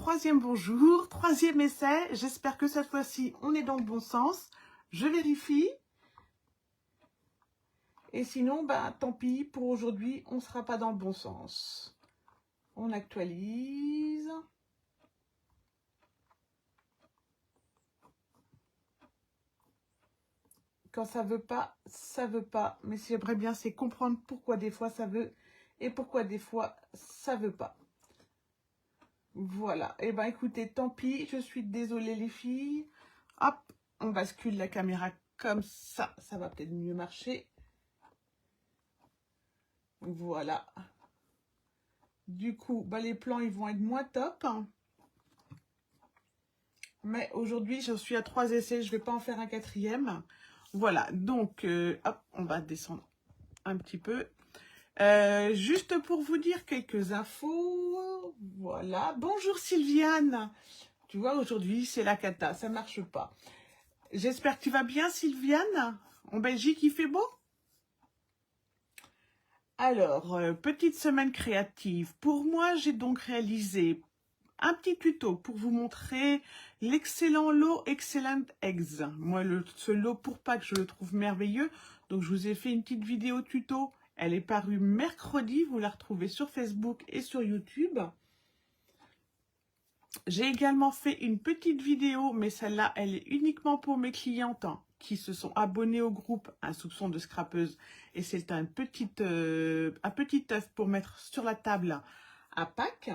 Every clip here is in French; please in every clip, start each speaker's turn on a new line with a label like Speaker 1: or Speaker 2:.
Speaker 1: troisième bonjour, troisième essai. J'espère que cette fois-ci, on est dans le bon sens. Je vérifie. Et sinon, bah, tant pis, pour aujourd'hui, on ne sera pas dans le bon sens. On actualise. Quand ça veut pas, ça veut pas. Mais j'aimerais bien, c'est comprendre pourquoi des fois ça veut et pourquoi des fois ça veut pas. Voilà. Et ben écoutez, tant pis, je suis désolée les filles. Hop, on bascule la caméra comme ça. Ça va peut-être mieux marcher. Voilà. Du coup, bah, les plans, ils vont être moins top. Mais aujourd'hui, je suis à 3 essais. Je ne vais pas en faire un quatrième. Voilà. Donc, hop, on va descendre un petit peu. Juste pour vous dire quelques infos. Voilà. Bonjour Sylviane. Tu vois, aujourd'hui, c'est la cata. Ça ne marche pas. J'espère que tu vas bien, Sylviane. En Belgique, il fait beau? Alors, petite semaine créative. Pour moi, j'ai donc réalisé un petit tuto pour vous montrer l'excellent lot Excellent Eggs. Moi, ce lot pour Pâques, je le trouve merveilleux. Donc, je vous ai fait une petite vidéo tuto. Elle est parue mercredi. Vous la retrouvez sur Facebook et sur YouTube. J'ai également fait une petite vidéo, mais celle-là, elle est uniquement pour mes clientes qui se sont abonnées au groupe Un soupçon de scrapeuse. Et c'est un petit œuf pour mettre sur la table à Pâques.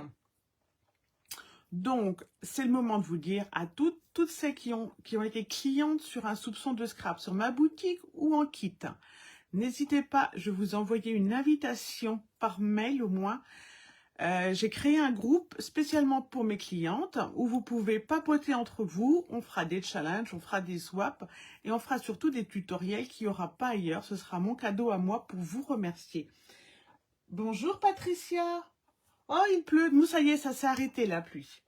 Speaker 1: Donc, c'est le moment de vous dire à toutes celles qui ont été clientes sur Un soupçon de scrap, sur ma boutique ou en kit, n'hésitez pas, je vais vous envoyer une invitation par mail au moins. J'ai créé un groupe spécialement pour mes clientes où vous pouvez papoter entre vous, on fera des challenges, on fera des swaps et on fera surtout des tutoriels qu'il n'y aura pas ailleurs. Ce sera mon cadeau à moi pour vous remercier. Bonjour Patricia. Oh, il pleut. Nous, ça y est, ça s'est arrêté la pluie.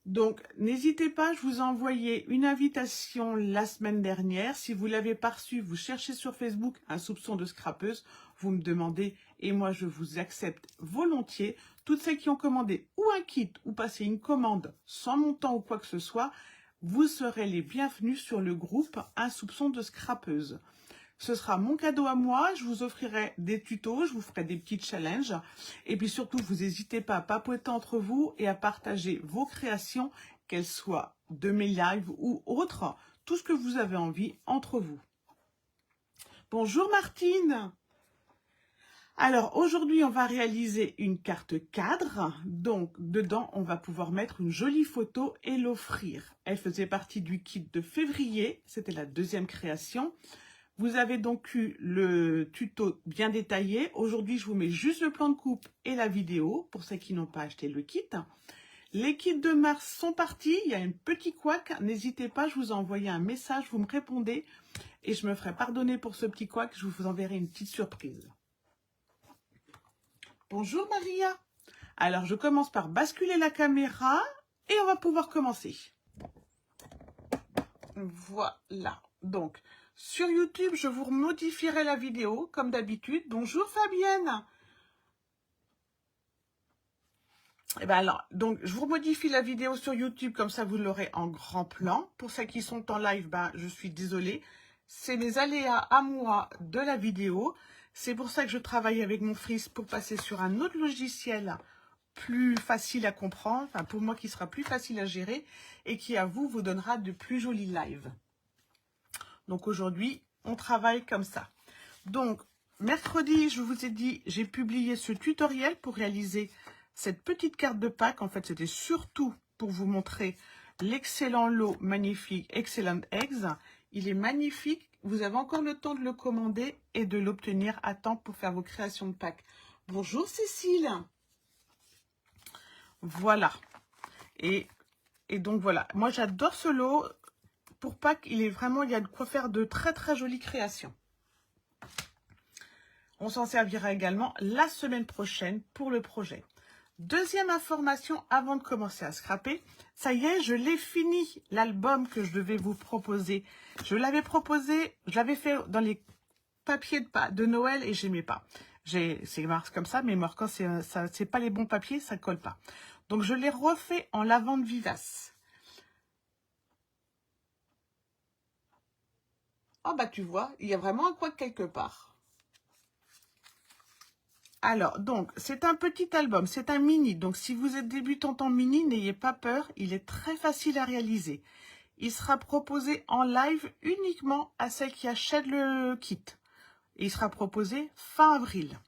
Speaker 1: Donc, n'hésitez pas, je vous ai envoyé une invitation la semaine dernière. Si vous ne l'avez pas reçue, vous cherchez sur Facebook Un soupçon de scrapeuse, vous me demandez et moi je vous accepte volontiers. Toutes celles qui ont commandé ou un kit ou passé une commande sans montant ou quoi que ce soit, vous serez les bienvenus sur le groupe Un soupçon de scrapeuse. Ce sera mon cadeau à moi, je vous offrirai des tutos, je vous ferai des petits challenges. Et puis surtout, vous n'hésitez pas à papoter entre vous et à partager vos créations, qu'elles soient de mes lives ou autres, tout ce que vous avez envie entre vous. Bonjour Martine. Alors aujourd'hui, on va réaliser une carte cadre. Donc dedans, on va pouvoir mettre une jolie photo et l'offrir. Elle faisait partie du kit de février, c'était la deuxième création. Vous avez donc eu le tuto bien détaillé. Aujourd'hui, je vous mets juste le plan de coupe et la vidéo pour ceux qui n'ont pas acheté le kit. Les kits de mars sont partis. Il y a un petit couac. N'hésitez pas, je vous ai envoyé un message. Vous me répondez et je me ferai pardonner pour ce petit couac. Je vous enverrai une petite surprise. Bonjour Maria. Alors, je commence par basculer la caméra et on va pouvoir commencer. Voilà. Donc, sur YouTube, je vous modifierai la vidéo, comme d'habitude. Bonjour Fabienne. Et ben alors, donc, je vous modifie la vidéo sur YouTube, comme ça vous l'aurez en grand plan. Pour ceux qui sont en live, ben, je suis désolée. C'est les aléas à moi de la vidéo. C'est pour ça que je travaille avec mon Freeze pour passer sur un autre logiciel plus facile à comprendre, enfin pour moi qui sera plus facile à gérer et qui à vous donnera de plus jolis lives. Donc aujourd'hui, on travaille comme ça. Donc, mercredi, je vous ai dit, j'ai publié ce tutoriel pour réaliser cette petite carte de Pâques. En fait, c'était surtout pour vous montrer l'excellent lot magnifique Excellent Eggs. Il est magnifique. Vous avez encore le temps de le commander et de l'obtenir à temps pour faire vos créations de Pâques. Bonjour Cécile. Voilà. Et donc voilà. Moi, j'adore ce lot. Pour Pâques, il y a de quoi faire de très très jolies créations. On s'en servira également la semaine prochaine pour le projet. Deuxième information avant de commencer à scraper. Ça y est, je l'ai fini, l'album que je devais vous proposer. Je l'avais proposé, je l'avais fait dans les papiers de Noël et j'aimais pas. C'est marre comme ça, mais moi, quand c'est pas les bons papiers, ça colle pas. Donc, je l'ai refait en lavande vivace. Oh, bah, tu vois, il y a vraiment un couac quelque part. Alors, donc, c'est un petit album, c'est un mini. Donc, si vous êtes débutante en mini, n'ayez pas peur, il est très facile à réaliser. Il sera proposé en live uniquement à celles qui achètent le kit. Et il sera proposé fin avril.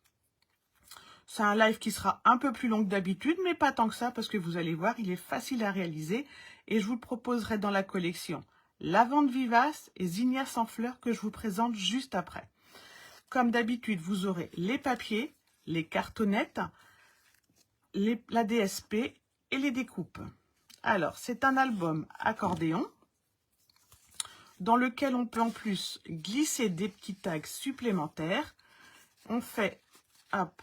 Speaker 1: C'est un live qui sera un peu plus long que d'habitude, mais pas tant que ça, parce que vous allez voir, il est facile à réaliser. Et je vous le proposerai dans la collection Lavande Vivace et Zinnias en fleurs que je vous présente juste après. Comme d'habitude, vous aurez les papiers, les cartonnettes, la DSP et les découpes. Alors, c'est un album accordéon dans lequel on peut en plus glisser des petits tags supplémentaires. On fait hop,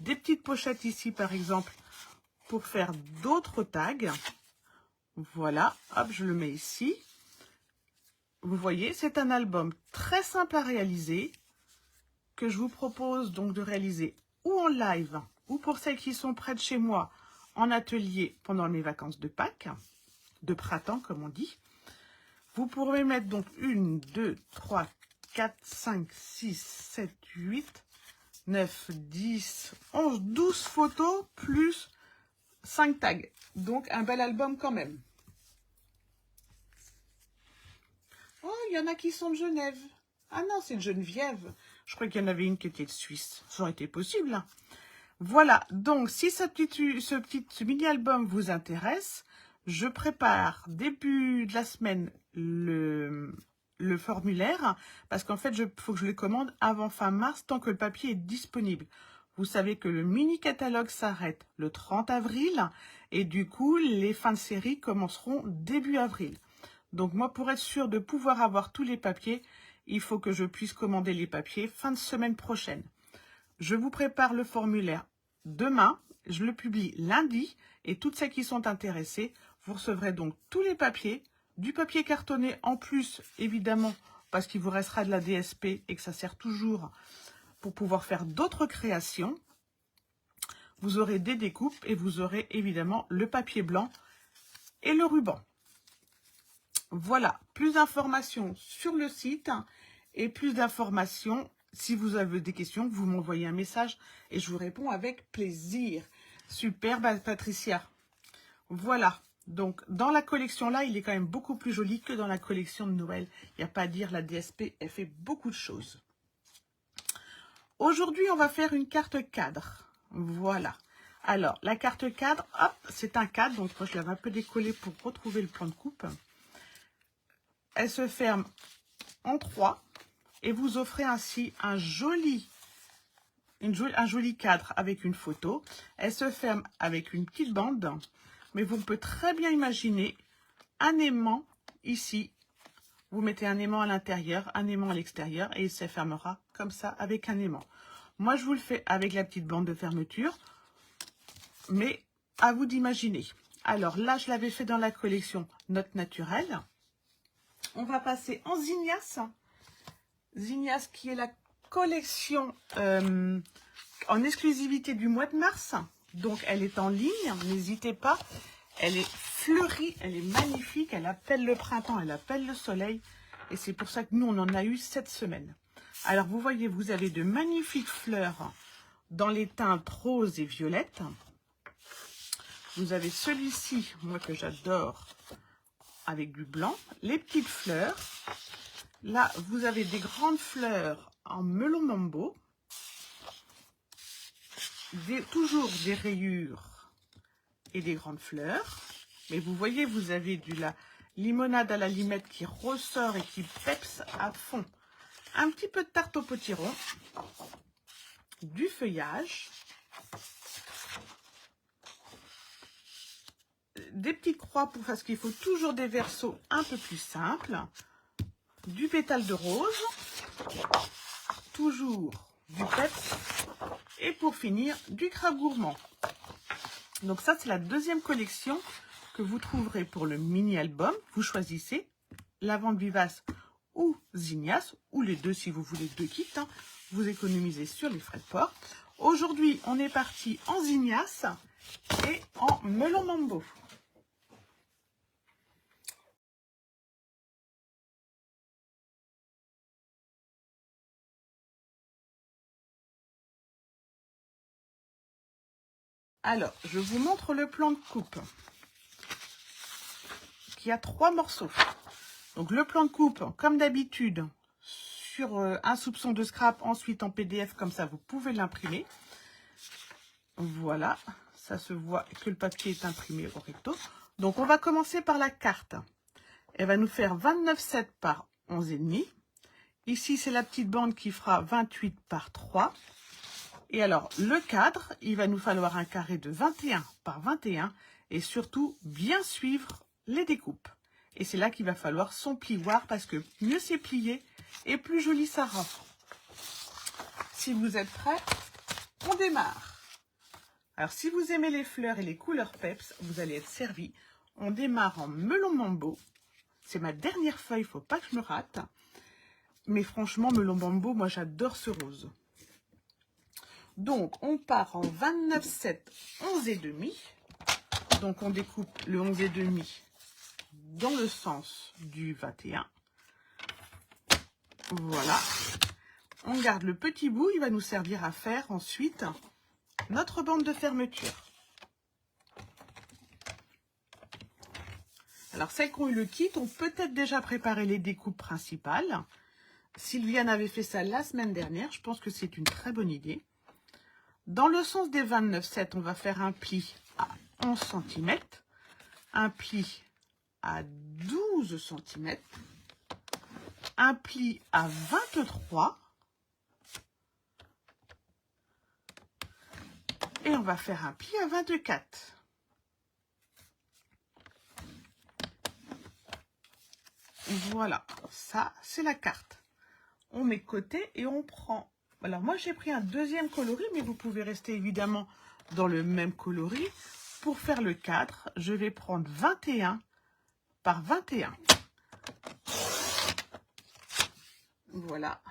Speaker 1: des petites pochettes ici, par exemple, pour faire d'autres tags. Voilà, hop, je le mets ici. Vous voyez, c'est un album très simple à réaliser que je vous propose donc de réaliser ou en live ou pour celles qui sont près de chez moi en atelier pendant mes vacances de Pâques, de printemps comme on dit. Vous pourrez mettre donc 1, 2, 3, 4, 5, 6, 7, 8, 9, 10, 11, 12 photos plus 5 tags. Donc un bel album quand même. Oh, il y en a qui sont de Genève. Ah non, c'est de Geneviève. Je crois qu'il y en avait une qui était de Suisse. Ça aurait été possible. Hein. Voilà, donc si ce mini-album vous intéresse, je prépare début de la semaine le formulaire, parce qu'en fait, il faut que je le commande avant fin mars, tant que le papier est disponible. Vous savez que le mini-catalogue s'arrête le 30 avril, et du coup, les fins de série commenceront début avril. Donc moi, pour être sûre de pouvoir avoir tous les papiers, il faut que je puisse commander les papiers fin de semaine prochaine. Je vous prépare le formulaire demain, je le publie lundi et toutes celles qui sont intéressées, vous recevrez donc tous les papiers, du papier cartonné en plus, évidemment, parce qu'il vous restera de la DSP et que ça sert toujours pour pouvoir faire d'autres créations. Vous aurez des découpes et vous aurez évidemment le papier blanc et le ruban. Voilà, plus d'informations sur le site et plus d'informations. Si vous avez des questions, vous m'envoyez un message et je vous réponds avec plaisir. Super, Patricia. Voilà, donc dans la collection là, il est quand même beaucoup plus joli que dans la collection de Noël. Il n'y a pas à dire, la DSP, elle fait beaucoup de choses. Aujourd'hui, on va faire une carte cadre. Voilà. Alors, la carte cadre, hop, c'est un cadre. Donc, moi, je l'avais un peu décollé pour retrouver le plan de coupe. Elle se ferme en 3 et vous offrez ainsi un joli cadre avec une photo. Elle se ferme avec une petite bande, mais vous pouvez très bien imaginer un aimant ici. Vous mettez un aimant à l'intérieur, un aimant à l'extérieur et il se fermera comme ça avec un aimant. Moi, je vous le fais avec la petite bande de fermeture, mais à vous d'imaginer. Alors là, je l'avais fait dans la collection Notes Naturelles. On va passer en Zinnias. Zinnias qui est la collection en exclusivité du mois de mars. Donc, elle est en ligne, n'hésitez pas. Elle est fleurie, elle est magnifique, elle appelle le printemps, elle appelle le soleil. Et c'est pour ça que nous, on en a eu cette semaine. Alors, vous voyez, vous avez de magnifiques fleurs dans les teintes roses et violettes. Vous avez celui-ci, moi que j'adore, avec du blanc. Les petites fleurs. Là, vous avez des grandes fleurs en melon mambo. Toujours des rayures et des grandes fleurs. Mais vous voyez, vous avez de la limonade à la limette qui ressort et qui peps à fond. Un petit peu de tarte au potiron. Du feuillage. Des petites croix parce qu'il faut toujours des versos un peu plus simples. Du pétale de rose. Toujours du peps. Et pour finir, du crabe gourmand. Donc ça, c'est la deuxième collection que vous trouverez pour le mini-album. Vous choisissez Lavande Vivace ou Zinnias, ou les deux si vous voulez deux kits. Vous économisez sur les frais de port. Aujourd'hui, on est parti en Zinnias et en melon mambo. Alors, je vous montre le plan de coupe qui a 3 morceaux. Donc, le plan de coupe, comme d'habitude, sur un soupçon de scrap, ensuite en PDF, comme ça, vous pouvez l'imprimer. Voilà, ça se voit que le papier est imprimé au recto. Donc, on va commencer par la carte. Elle va nous faire 29,7 par 11,5. Ici, c'est la petite bande qui fera 28 par 3. Et alors, le cadre, il va nous falloir un carré de 21 par 21 et surtout bien suivre les découpes. Et c'est là qu'il va falloir son plioir parce que mieux c'est plié et plus joli ça rend. Si vous êtes prêts, on démarre. Alors, si vous aimez les fleurs et les couleurs peps, vous allez être servi. On démarre en melon mambo. C'est ma dernière feuille, faut pas que je me rate. Mais franchement, melon mambo, moi j'adore ce rose. Donc, on part en 29,7, 11,5. Donc, on découpe le 11,5 dans le sens du 21. Voilà. On garde le petit bout. Il va nous servir à faire ensuite notre bande de fermeture. Alors, celles qui ont eu le kit ont peut-être déjà préparé les découpes principales. Sylviane avait fait ça la semaine dernière. Je pense que c'est une très bonne idée. Dans le sens des 29,7, on va faire un pli à 11 cm, un pli à 12 cm, un pli à 23 et on va faire un pli à 24. Voilà, ça c'est la carte. On met de côté et on prend. Alors moi j'ai pris un deuxième coloris, mais vous pouvez rester évidemment dans le même coloris. Pour faire le cadre, je vais prendre 21 par 21. Voilà.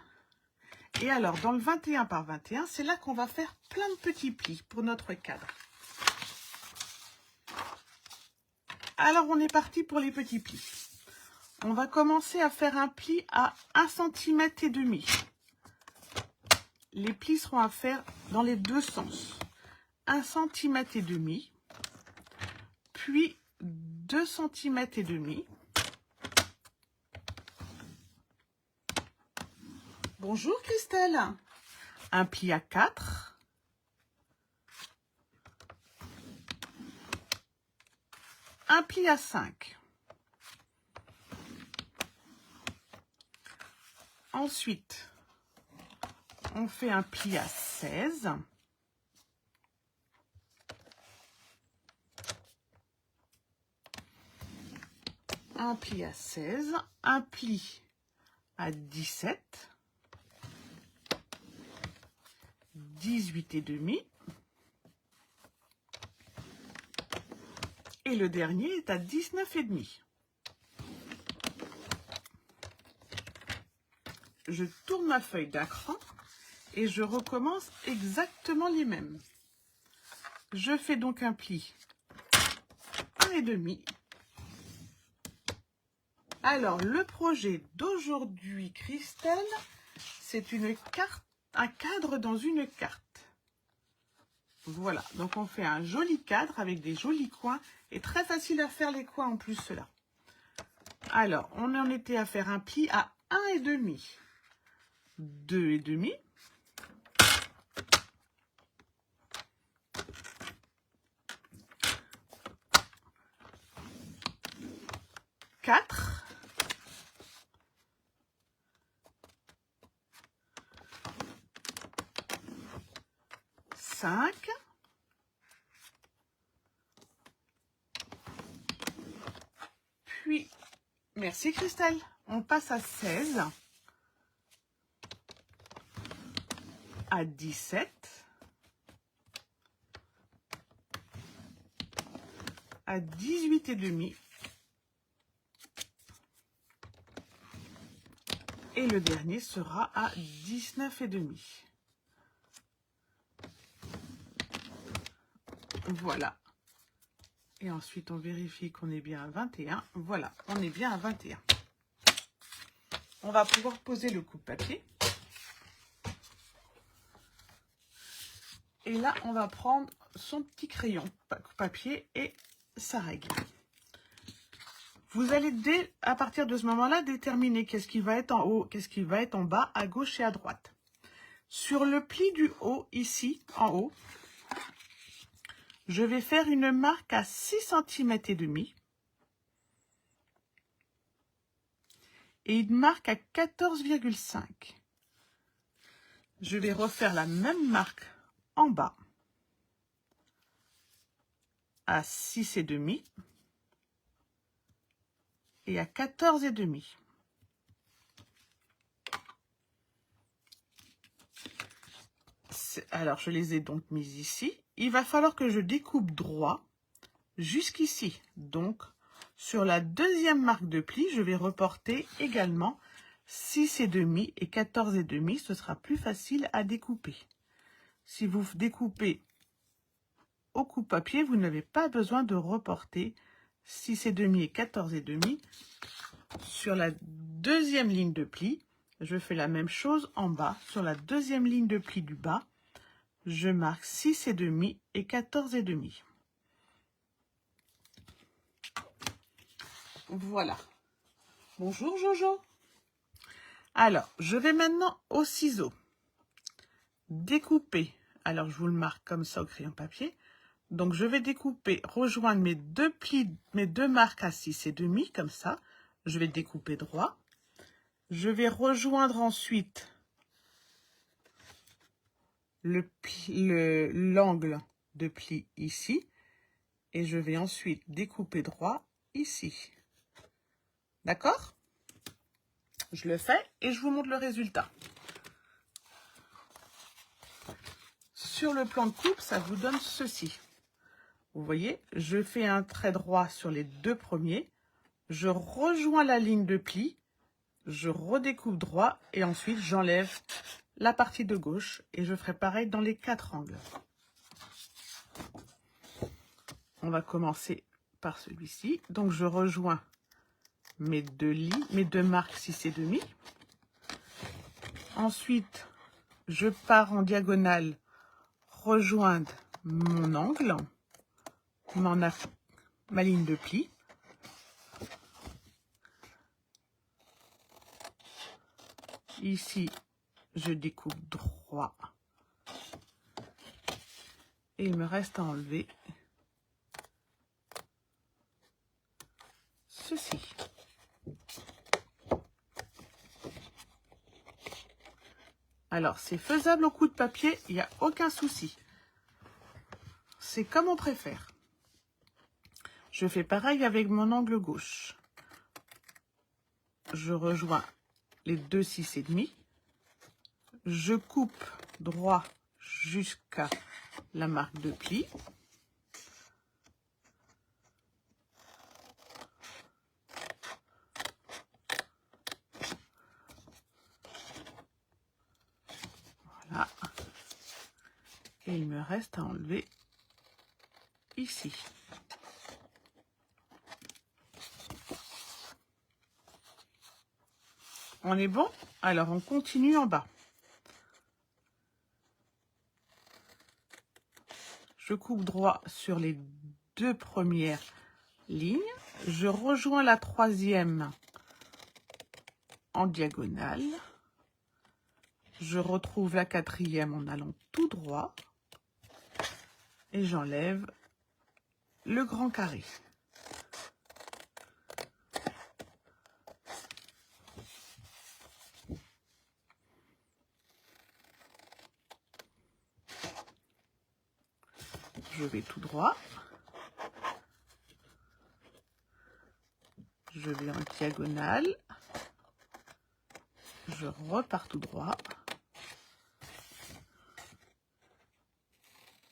Speaker 1: Et alors dans le 21 par 21, c'est là qu'on va faire plein de petits plis pour notre cadre. Alors on est parti pour les petits plis. On va commencer à faire un pli à 1,5 cm. Les plis seront à faire dans les deux sens. 1,5 cm, puis 2,5 cm. Bonjour Christelle. Un pli à 4. Un pli à 5. Ensuite, on fait un pli à 16. Un pli à 16. Un pli à 17. 18,5. Et le dernier est à 19,5. Je tourne ma feuille d'un cran et je recommence exactement les mêmes. Je fais donc un pli 1,5. Alors, le projet d'aujourd'hui, Christelle, c'est une carte, un cadre dans une carte. Voilà, donc on fait un joli cadre avec des jolis coins et très facile à faire les coins en plus cela. Alors, on en était à faire un pli à 1,5, 2,5, 4, 5, puis, merci Christelle, on passe à 16, à 17, à 18,5 et le dernier sera à 19,5. Voilà. Et ensuite, on vérifie qu'on est bien à 21. Voilà, on est bien à 21. On va pouvoir poser le coupe-papier. Et là, on va prendre son petit crayon papier et sa règle. Vous allez, à partir de ce moment-là, déterminer qu'est-ce qui va être en haut, qu'est-ce qui va être en bas, à gauche et à droite. Sur le pli du haut, ici, en haut, je vais faire une marque à 6,5 cm et une marque à 14,5. Je vais refaire la même marque en bas à 6,5 et à 14,5. Alors, je les ai donc mises ici. Il va falloir que je découpe droit jusqu'ici. Donc, sur la deuxième marque de pli, je vais reporter également 6,5 et 14,5. Ce sera plus facile à découper. Si vous découpez au coupe-papier, vous n'avez pas besoin de reporter 6,5 et 14,5. Sur la deuxième ligne de pli, je fais la même chose en bas. Sur la deuxième ligne de pli du bas, je marque 6,5 et 14,5. Voilà. Bonjour Jojo. Alors, je vais maintenant au ciseau découper. Alors, je vous le marque comme ça au crayon papier. Donc, je vais découper, rejoindre mes deux plis, mes deux marques à 6,5 comme ça. Je vais découper droit. Je vais rejoindre ensuite l'angle de pli ici. Et je vais ensuite découper droit ici. D'accord? Je le fais et je vous montre le résultat. Sur le plan de coupe, ça vous donne ceci. Vous voyez, je fais un trait droit sur les deux premiers. Je rejoins la ligne de pli. Je redécoupe droit et ensuite j'enlève la partie de gauche. Et je ferai pareil dans les 4 angles. On va commencer par celui-ci. Donc je rejoins mes deux marques 6,5. Ensuite, je pars en diagonale, rejoindre mon angle, ma ligne de pli. Ici, je découpe droit. Et il me reste à enlever ceci. Alors, c'est faisable au coup de papier, il n'y a aucun souci. C'est comme on préfère. Je fais pareil avec mon angle gauche. Je rejoins les deux 6,5. Je coupe droit jusqu'à la marque de pli. Voilà. Et il me reste à enlever ici. On est bon? Alors, on continue en bas. Je coupe droit sur les deux premières lignes. Je rejoins la troisième en diagonale. Je retrouve la quatrième en allant tout droit. Et j'enlève le grand carré. Je vais tout droit. Je vais en diagonale. Je repars tout droit.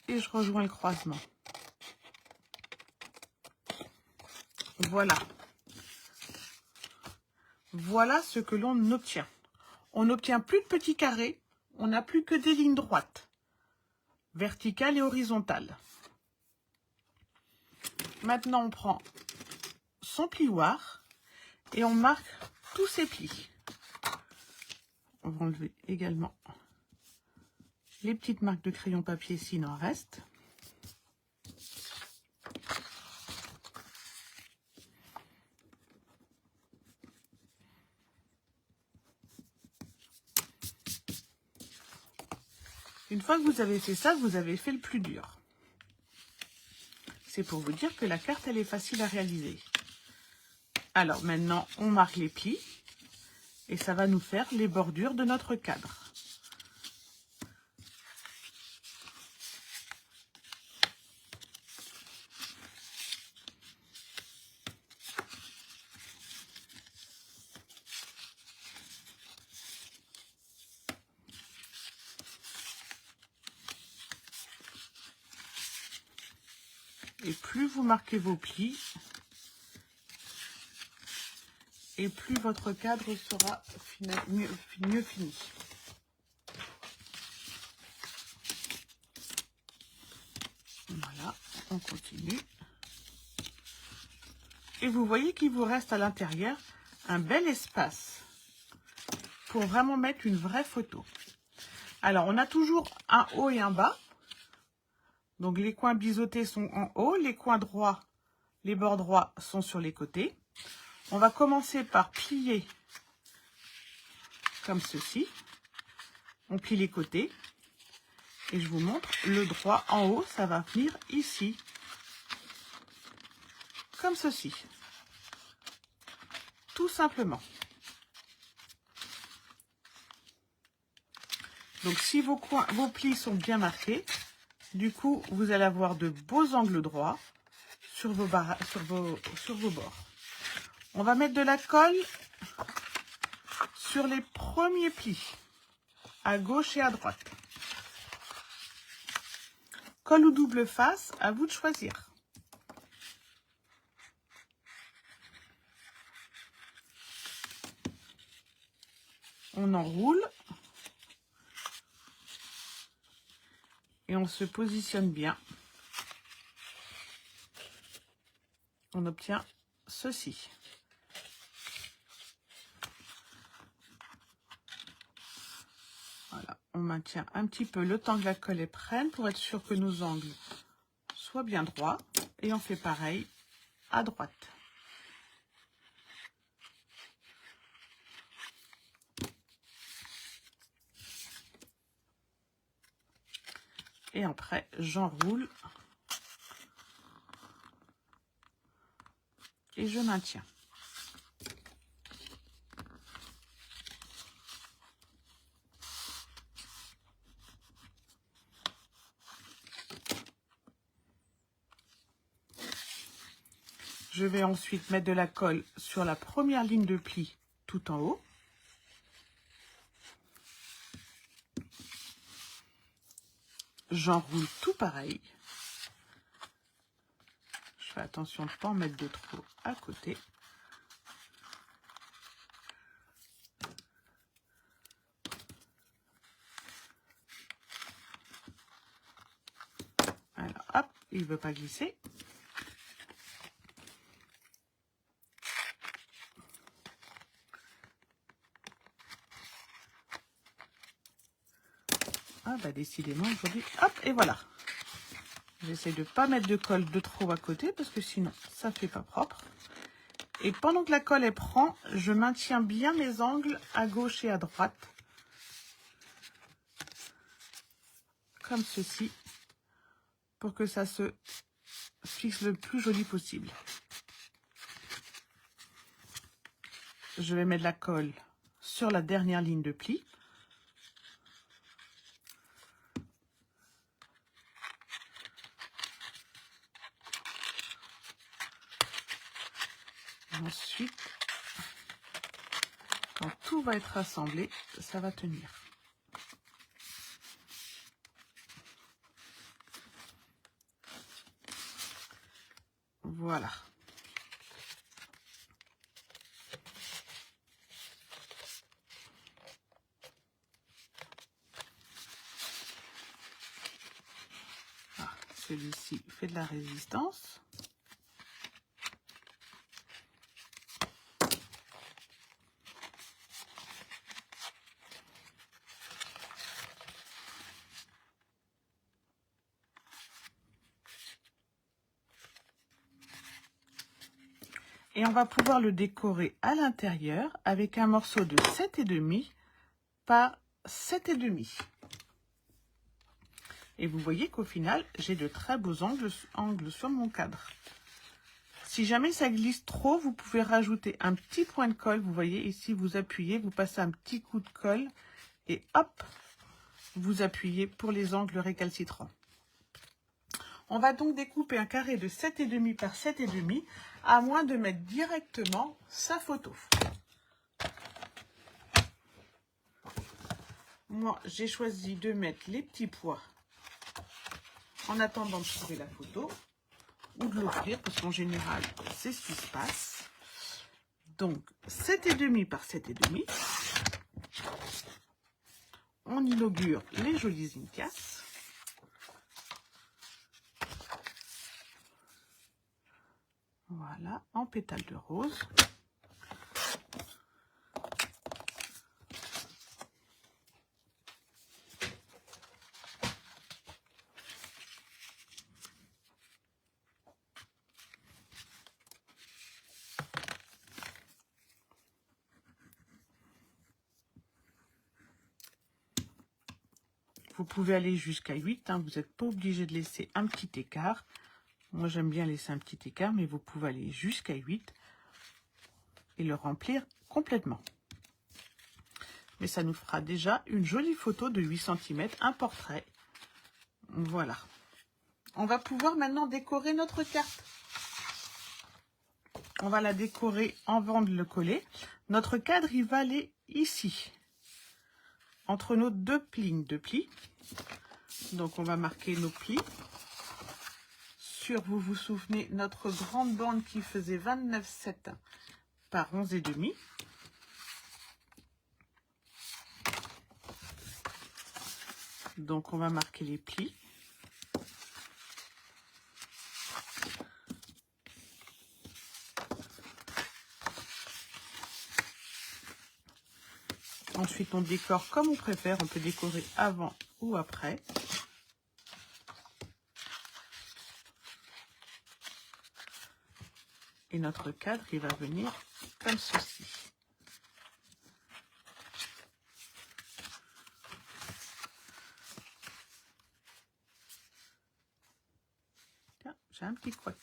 Speaker 1: Et je rejoins le croisement. Voilà. Voilà ce que l'on obtient. On n'obtient plus de petits carrés. On n'a plus que des lignes droites, verticales et horizontales. Maintenant, on prend son plioir et on marque tous ses plis. On va enlever également les petites marques de crayon papier s'il en reste. Une fois que vous avez fait ça, vous avez fait le plus dur. C'est pour vous dire que la carte, elle est facile à réaliser. Alors maintenant, on marque les plis et ça va nous faire les bordures de notre cadre. Et plus vous marquez vos plis, et plus votre cadre sera mieux fini. Voilà, on continue. Et vous voyez qu'il vous reste à l'intérieur un bel espace pour vraiment mettre une vraie photo. Alors, on a toujours un haut et un bas. Donc, les coins biseautés sont en haut, les coins droits, les bords droits sont sur les côtés. On va commencer par plier comme ceci. On plie les côtés. Et je vous montre, le droit en haut, ça va venir ici. Comme ceci. Tout simplement. Donc, si vos plis sont bien marqués, du coup, vous allez avoir de beaux angles droits sur vos bords. On va mettre de la colle sur les premiers plis, à gauche et à droite. Colle ou double face, à vous de choisir. On enroule. Et on se positionne bien. On obtient ceci. Voilà, on maintient un petit peu le temps que la colle est prenne pour être sûr que nos angles soient bien droits. Et on fait pareil à droite. Et après, j'enroule et je maintiens. Je vais ensuite mettre de la colle sur la première ligne de pli tout en haut. J'enroule tout pareil. Je fais attention de ne pas en mettre de trop à côté. Alors, hop, il ne veut pas glisser. Ah bah décidément aujourd'hui, hop, et voilà. J'essaie de ne pas mettre de colle de trop à côté parce que sinon ça ne fait pas propre. Et pendant que la colle elle prend, je maintiens bien mes angles à gauche et à droite. Comme ceci. Pour que ça se fixe le plus joli possible. Je vais mettre la colle sur la dernière ligne de pli. Ensuite, quand tout va être assemblé, ça va tenir. Voilà. Ah, celui-ci fait de la résistance. Et on va pouvoir le décorer à l'intérieur avec un morceau de 7,5 par 7,5. Et vous voyez qu'au final, j'ai de très beaux angles sur mon cadre. Si jamais ça glisse trop, vous pouvez rajouter un petit point de colle. Vous voyez ici, vous appuyez, vous passez un petit coup de colle et hop, vous appuyez pour les angles récalcitrants. On va donc découper un carré de 7,5 par 7,5, à moins de mettre directement sa photo. Moi, j'ai choisi de mettre les petits pois en attendant de trouver la photo ou de l'offrir, parce qu'en général, c'est ce qui se passe. Donc, 7,5 par 7,5. On inaugure les jolies Zinkas. Voilà, en pétales de rose. Vous pouvez aller jusqu'à 8, hein, vous n'êtes pas obligé de laisser un petit écart. Moi, j'aime bien laisser un petit écart, mais vous pouvez aller jusqu'à 8 et le remplir complètement. Mais ça nous fera déjà une jolie photo de 8 cm, un portrait. Voilà. On va pouvoir maintenant décorer notre carte. On va la décorer avant de le coller. Notre cadre, il va aller ici, entre nos deux lignes de plis. Donc, on va marquer nos plis. Sur, vous vous souvenez, notre grande bande qui faisait 29,7 par 11,5. Donc, on va marquer les plis. Ensuite, on décore comme on préfère. On peut décorer avant ou après. Et notre cadre, il va venir comme ceci. Tiens, j'ai un petit couac.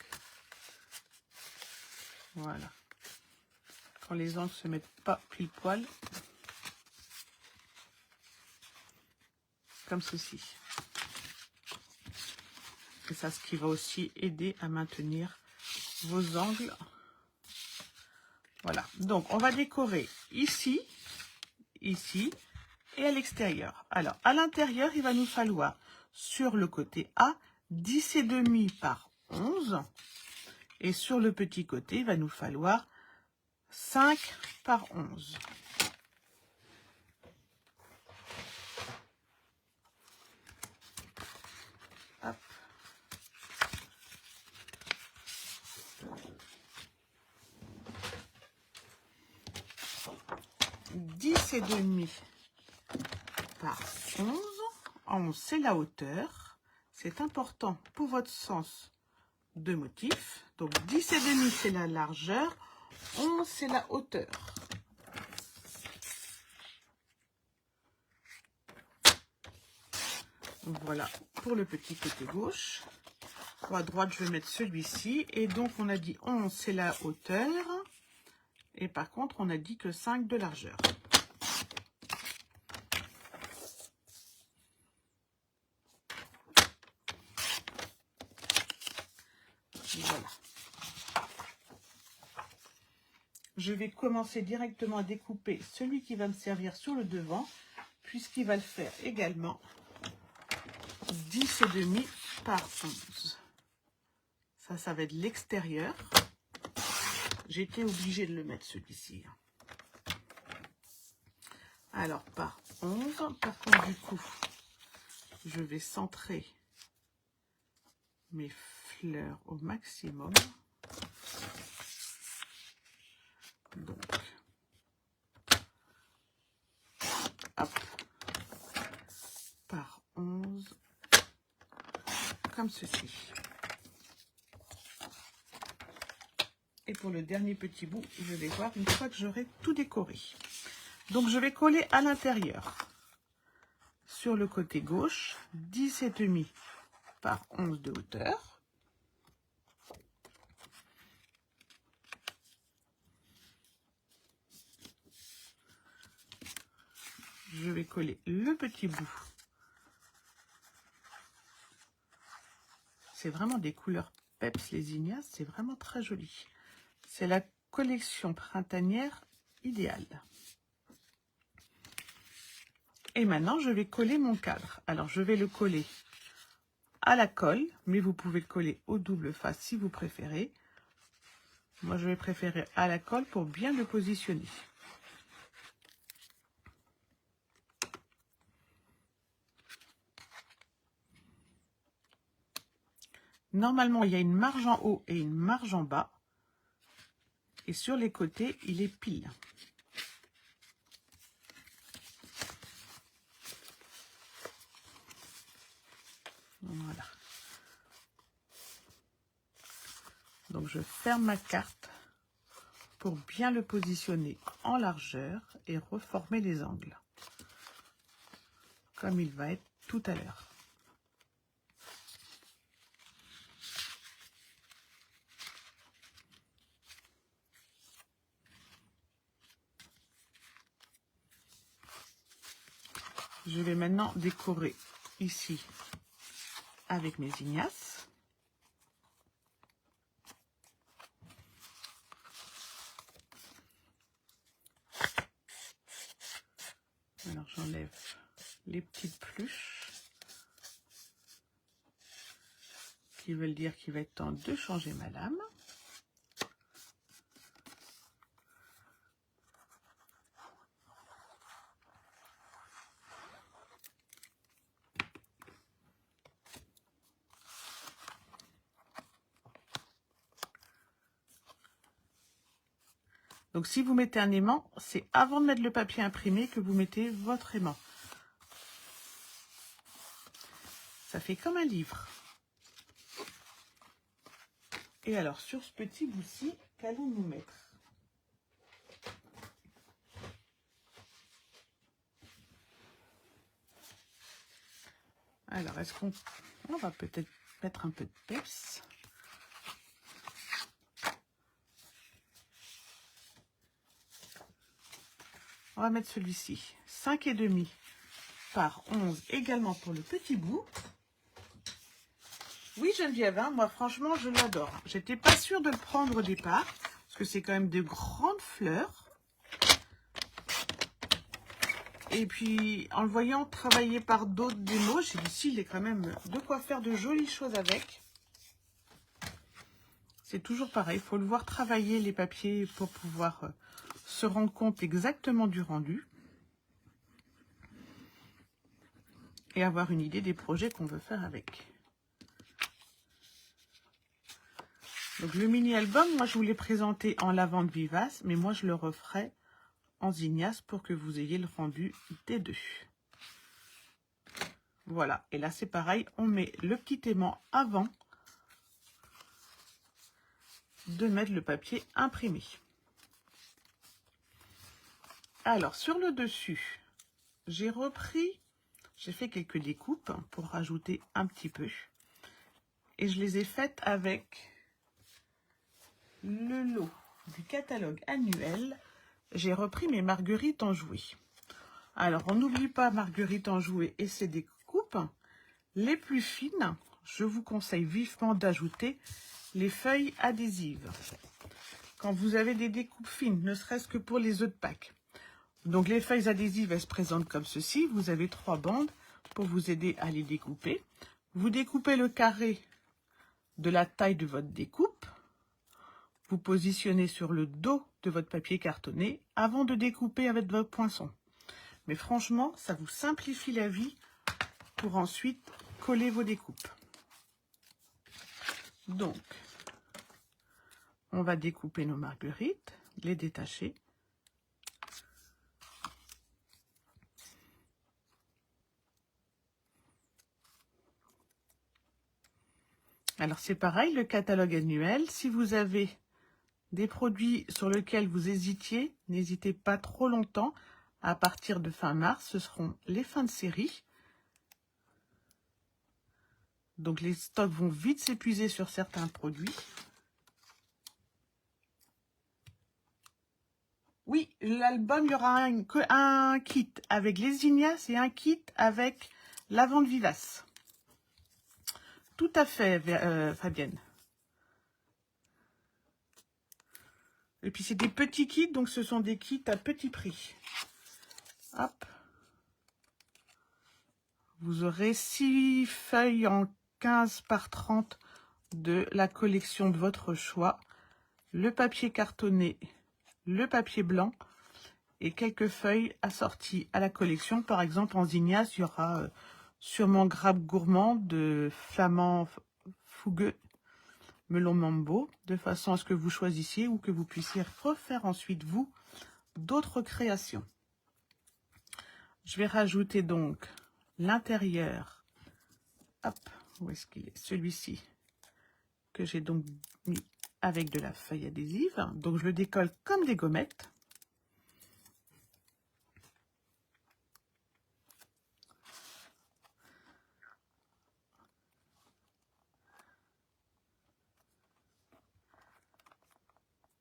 Speaker 1: Voilà. Quand les angles ne se mettent pas pile poil. Comme ceci. Et ça, ce qui va aussi aider à maintenir vos angles. Voilà. Donc, on va décorer ici, ici et à l'extérieur. Alors, à l'intérieur, il va nous falloir, sur le côté A, 10,5 par 11. Et sur le petit côté, il va nous falloir 5 par 11. Hop. 10,5 par 11. 11, c'est la hauteur. C'est important pour votre sens de motif. Donc 10,5, c'est la largeur. 11, c'est la hauteur. Voilà pour le petit côté gauche. Pour à droite, je vais mettre celui-ci. Et donc, on a dit 11, c'est la hauteur. Et par contre, on a dit que 5 de largeur. Voilà. Je vais commencer directement à découper celui qui va me servir sur le devant, puisqu'il va le faire également 10,5 par 11. Ça va être l'extérieur. J'étais obligée de le mettre celui-ci. Alors, par 11, par contre, du coup, je vais centrer mes fleurs au maximum. Donc, hop, par 11, comme ceci. Et pour le dernier petit bout, je vais voir une fois que j'aurai tout décoré. Donc je vais coller à l'intérieur, sur le côté gauche, 10,5 par 11 de hauteur. Je vais coller le petit bout. C'est vraiment des couleurs peps les Ignace, c'est vraiment très joli. C'est la collection printanière idéale. Et maintenant, je vais coller mon cadre. Alors, je vais le coller à la colle, mais vous pouvez le coller au double face si vous préférez. Moi, je vais préférer à la colle pour bien le positionner. Normalement, il y a une marge en haut et une marge en bas. Et sur les côtés, il est pile. Voilà. Donc, je ferme ma carte pour bien le positionner en largeur et reformer les angles. Comme il va être tout à l'heure. Je vais maintenant décorer ici avec mes Ignace. Alors j'enlève les petites pluches qui veulent dire qu'il va être temps de changer ma lame. Donc si vous mettez un aimant, c'est avant de mettre le papier imprimé que vous mettez votre aimant. Ça fait comme un livre. Et alors sur ce petit bout-ci, qu'allons-nous mettre? Alors est-ce qu'on va peut-être mettre un peu de peps? On va mettre celui-ci, 5,5 par 11 également pour le petit bout. Oui Geneviève, hein, moi franchement je l'adore. J'étais pas sûre de le prendre au départ, parce que c'est quand même de grandes fleurs. Et puis en le voyant travailler par d'autres démos, j'ai dit si, il est quand même de quoi faire de jolies choses avec. C'est toujours pareil, il faut le voir travailler les papiers pour pouvoir se rendre compte exactement du rendu. Et avoir une idée des projets qu'on veut faire avec. Donc le mini-album, moi je vous l'ai présenté en lavande vivace, mais moi je le referai en Ignace pour que vous ayez le rendu des deux. Voilà, et là c'est pareil, on met le petit aimant avant de mettre le papier imprimé. Alors sur le dessus, j'ai fait quelques découpes pour rajouter un petit peu. Et je les ai faites avec le lot du catalogue annuel. J'ai repris mes marguerites enjouées. Alors, on n'oublie pas marguerite enjouée et ses découpes. Les plus fines, je vous conseille vivement d'ajouter les feuilles adhésives. Quand vous avez des découpes fines, ne serait-ce que pour les œufs de Pâques. Donc, les feuilles adhésives, elles se présentent comme ceci. Vous avez 3 bandes pour vous aider à les découper. Vous découpez le carré de la taille de votre découpe. Vous positionnez sur le dos de votre papier cartonné avant de découper avec votre poinçon. Mais franchement, ça vous simplifie la vie pour ensuite coller vos découpes. Donc, on va découper nos marguerites, les détacher. Alors, c'est pareil, le catalogue annuel, si vous avez Des produits sur lesquels vous hésitiez, n'hésitez pas trop longtemps. À partir de fin mars, ce seront les fins de série. Donc les stocks vont vite s'épuiser sur certains produits. Oui, l'album, il y aura un kit avec les Ignaces et un kit avec Lavande Vivace. Tout à fait, Fabienne. Et puis c'est des petits kits, donc ce sont des kits à petit prix. Hop. Vous aurez 6 feuilles en 15 par 30 de la collection de votre choix. Le papier cartonné, le papier blanc et quelques feuilles assorties à la collection. Par exemple, en Zignace, il y aura sûrement Grappe Gourmand de Flamand Fougueux, Melon Mambo, de façon à ce que vous choisissiez ou que vous puissiez refaire ensuite, vous, d'autres créations. Je vais rajouter donc l'intérieur. Hop, où est-ce qu'il est? Celui-ci, que j'ai donc mis avec de la feuille adhésive. Donc, je le décolle comme des gommettes.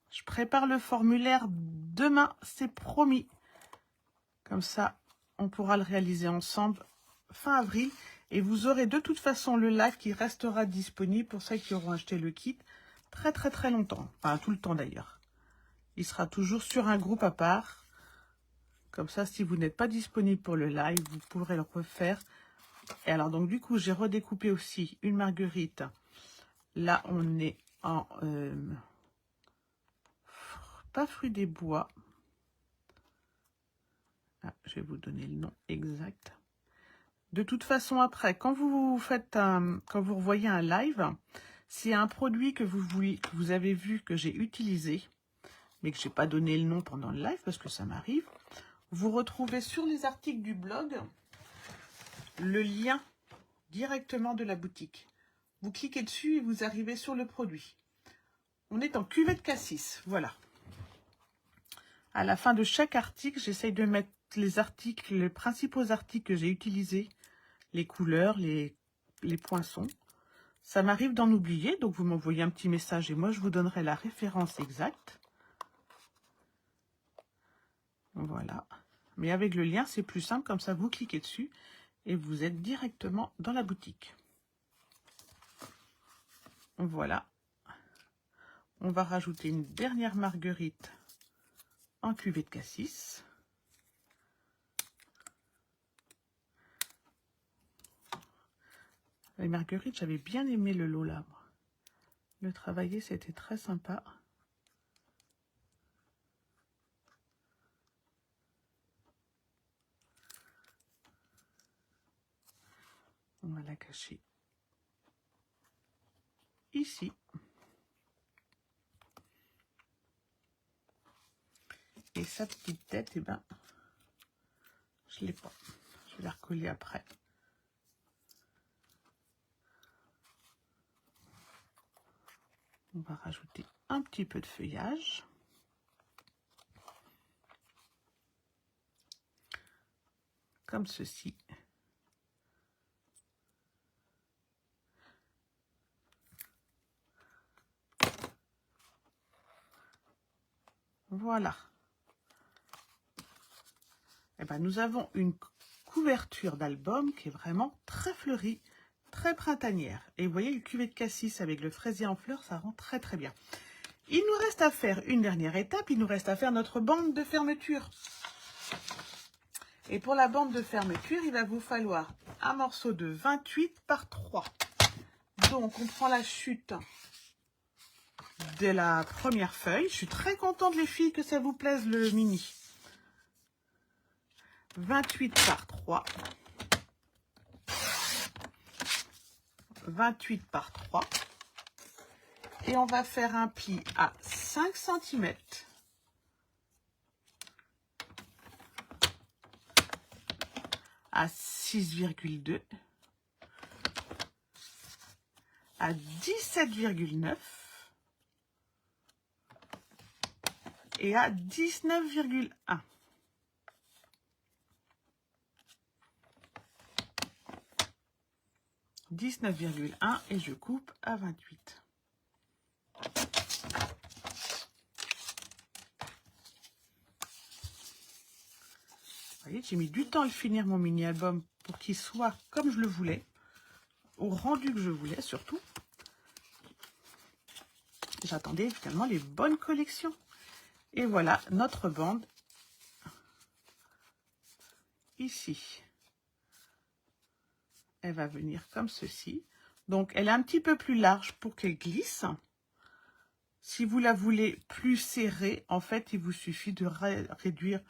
Speaker 1: Je prépare le formulaire demain, c'est promis. Comme ça, on pourra le réaliser ensemble fin avril. Et vous aurez de toute façon le live qui restera disponible pour ceux qui auront acheté le kit très longtemps. Enfin, tout le temps d'ailleurs. Il sera toujours sur un groupe à part. Comme ça, si vous n'êtes pas disponible pour le live, vous pourrez le refaire. Et alors, donc, du coup, j'ai redécoupé aussi une marguerite. Là, on est en... pas fruit des bois. Ah, je vais vous donner le nom exact. De toute façon, après, quand vous revoyez un live, c'est un produit que vous avez vu que j'ai utilisé, mais que je n'ai pas donné le nom pendant le live parce que ça m'arrive. Vous retrouvez sur les articles du blog le lien directement de la boutique. Vous cliquez dessus et vous arrivez sur le produit. On est en cuvette cassis, voilà. À la fin de chaque article, j'essaye de mettre les principaux articles que j'ai utilisés, les couleurs, les poinçons. Ça m'arrive d'en oublier, donc vous m'envoyez un petit message et moi je vous donnerai la référence exacte. Voilà. Mais avec le lien, c'est plus simple, comme ça vous cliquez dessus et vous êtes directement dans la boutique. Voilà. On va rajouter une dernière marguerite en cuvée de cassis. Les marguerites, j'avais bien aimé le lot là. Le travailler, c'était très sympa. On va la cacher ici. Et sa petite tête, eh ben, je ne l'ai pas. Je vais la recoller après. On va rajouter un petit peu de feuillage. Comme ceci. Voilà. Eh ben, nous avons une couverture d'album qui est vraiment très fleurie, très printanière. Et vous voyez, le cuvée de cassis avec le fraisier en fleurs, ça rend très bien. Il nous reste à faire une dernière étape, il nous reste à faire notre bande de fermeture. Et pour la bande de fermeture, il va vous falloir un morceau de 28 par 3. Donc, on prend la chute de la première feuille. Je suis très contente, les filles, que ça vous plaise le mini. 28 par 3. 28 par 3. Et on va faire un pli à 5 cm. À 6,2. À 17,9. est à 19,1. Et je coupe à 28. Vous voyez, j'ai mis du temps à le finir mon mini-album pour qu'il soit comme je le voulais, au rendu que je voulais surtout. J'attendais finalement les bonnes collections. Et voilà notre bande ici. Elle va venir comme ceci. Donc elle est un petit peu plus large pour qu'elle glisse. Si vous la voulez plus serrée, en fait, il vous suffit de réduire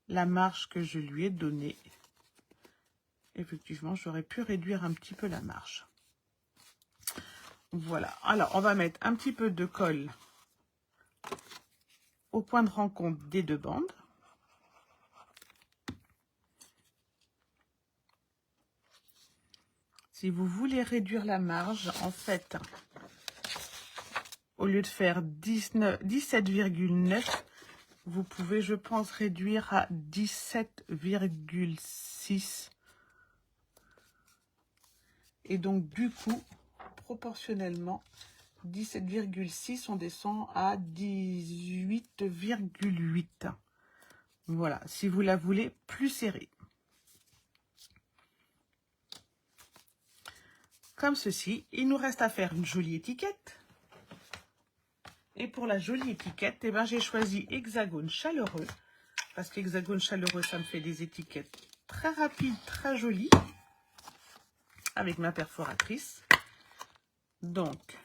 Speaker 1: la marge que je lui ai donnée. Effectivement, j'aurais pu réduire un petit peu la marge. Voilà. Alors, on va mettre un petit peu de colle au point de rencontre des deux bandes. Si vous voulez réduire la marge, en fait, au lieu de faire 17,9, vous pouvez, je pense, réduire à 17,6. Et donc, du coup, proportionnellement, 17,6, on descend à 18,8. Voilà, si vous la voulez plus serrée. Comme ceci, il nous reste à faire une jolie étiquette. Et pour la jolie étiquette, eh ben, j'ai choisi Hexagone Chaleureux. Parce qu'Hexagone Chaleureux, ça me fait des étiquettes très rapides, très jolies. Avec ma perforatrice. Donc,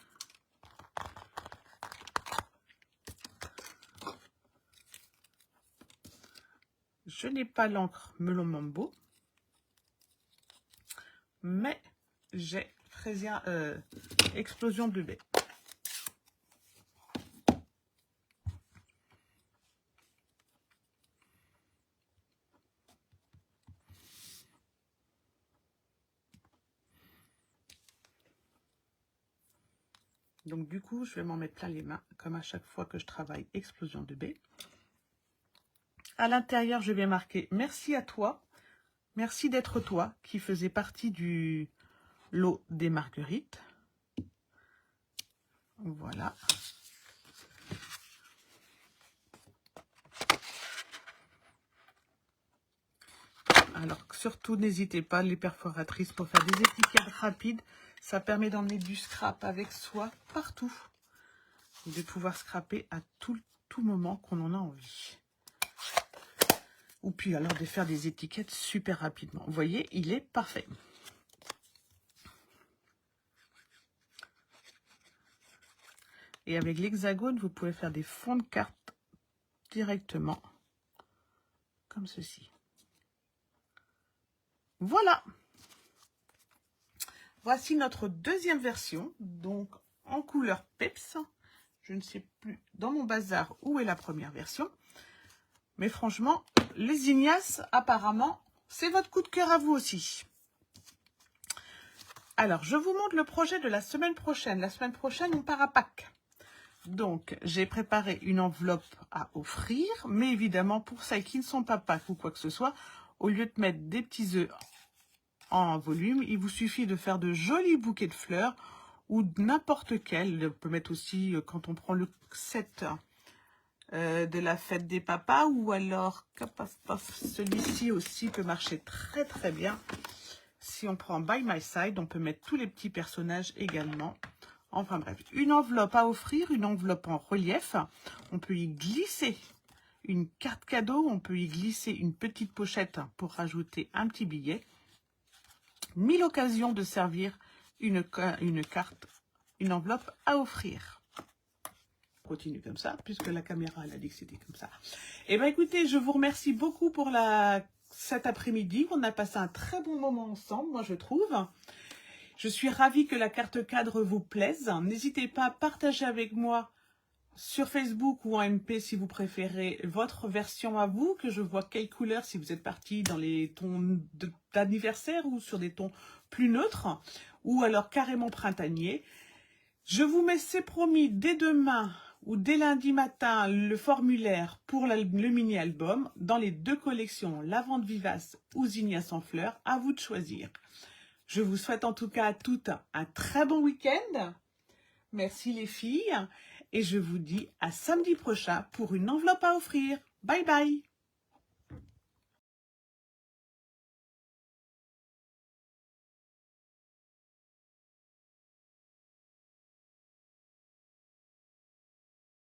Speaker 1: je n'ai pas l'encre Melon Mambo, mais j'ai Explosion de baie. Donc du coup, je vais m'en mettre plein les mains, comme à chaque fois que je travaille Explosion de baie. À l'intérieur, je vais marquer « Merci à toi ». Merci d'être toi, qui faisait partie du lot des marguerites. Voilà. Alors, surtout, n'hésitez pas, les perforatrices, pour faire des étiquettes rapides. Ça permet d'emmener du scrap avec soi partout. Et de pouvoir scraper à tout moment qu'on en a envie. Ou puis alors de faire des étiquettes super rapidement. Vous voyez, il est parfait. Et avec l'hexagone, vous pouvez faire des fonds de carte directement. Comme ceci. Voilà. Voici notre deuxième version. Donc en couleur peps. Je ne sais plus dans mon bazar où est la première version. Mais franchement, les Ignace, apparemment, c'est votre coup de cœur à vous aussi. Alors, je vous montre le projet de la semaine prochaine. La semaine prochaine, on part à Pâques. Donc, j'ai préparé une enveloppe à offrir. Mais évidemment, pour celles qui ne sont pas Pâques ou quoi que ce soit, au lieu de mettre des petits œufs en volume, il vous suffit de faire de jolis bouquets de fleurs ou n'importe quel. On peut mettre aussi, quand on prend le set de la fête des papas, ou alors celui-ci aussi peut marcher très très bien. Si on prend By My Side, on peut mettre tous les petits personnages également. Enfin bref, une enveloppe à offrir, une enveloppe en relief. On peut y glisser une carte cadeau, on peut y glisser une petite pochette pour rajouter un petit billet. 1000 occasions de servir une carte, une enveloppe à offrir. Continue comme ça, puisque la caméra elle a dit que c'était comme ça. Et bien écoutez, je vous remercie beaucoup pour cet après-midi. On a passé un très bon moment ensemble, moi je trouve. Je suis ravie que la carte cadre vous plaise. N'hésitez pas à partager avec moi sur Facebook ou en MP si vous préférez votre version à vous, que je vois quelle couleur, si vous êtes parti dans les tons d'anniversaire ou sur des tons plus neutres, ou alors carrément printanier. Je vous mets, c'est promis, dès demain ou dès lundi matin le formulaire pour le mini-album dans les 2 collections Lavande Vivace ou Zinnia sans fleurs, à vous de choisir. Je vous souhaite en tout cas à toutes un très bon week-end. Merci les filles et je vous dis à samedi prochain pour une enveloppe à offrir. Bye bye.